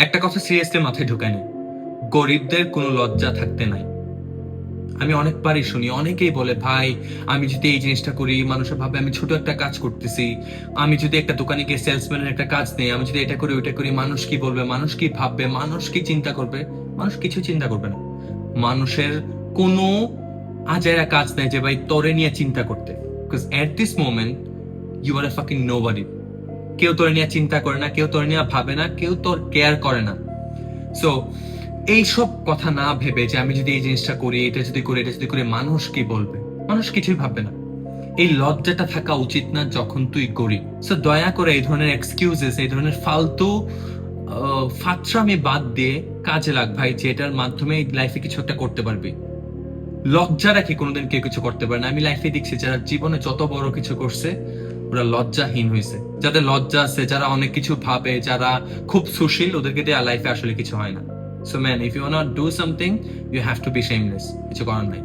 একটা কথা সিরিয়াসলি মাথায় ঢুকায় নি, গরিবদের কোনো লজ্জা থাকতে নাই। আমি অনেকবারই শুনি, অনেকেই বলে ভাই আমি যদি এই জিনিসটা করি মানুষের ভাবে আমি ছোট একটা কাজ করতেছি, আমি যদি একটা দোকানে গিয়ে সেলসম্যানের একটা কাজ নেই, আমি যদি এটা করি ওইটা করি মানুষ কি বলবে, মানুষ কি ভাববে, মানুষ কি চিন্তা করবে। মানুষ কিছু চিন্তা করবে না। মানুষের কোনো আজাইরা কাজ নেই যে ভাই তোরে নিয়ে চিন্তা করতে, because at this moment you are a fucking nobody. কেউ তোরে নিয়ে চিন্তা করে না, কেউ তোরে নিয়ে ভাবে না, কেউ তোর কেয়ার করে না। সো এইসব কথা না ভেবে যে আমি যদি এই জিনিসটা করি, এটা যদি করি, এটা যদি করি মানুষ কি বলবে, মানুষ কিছুই ভাববে না। এই লজ্জাটা থাকা উচিত না যখন তুই গরিব। সো দয়া করে এই ধরনের এক্সকিউজেস, এই ধরনের ফালতু ফাত্রামি বাদ দিয়ে কাজে লাগ ভাই, যেটার মাধ্যমে লাইফে কিছু একটা করতে পারবি। লজ্জা রাখে কোনোদিন কেউ কিছু করতে পারে না। আমি লাইফে দেখছি যারা জীবনে যত বড় কিছু করছে ওরা লজ্জাহীন হয়েছে। যাদের লজ্জা আছে, যারা অনেক কিছু ভাবে, যারা খুব সুশীল, ওদেরকে দিয়ে লাইফে আসলে কিছু হয় না। So man, if you want to do something you have to be shameless. কিছু করার নাই।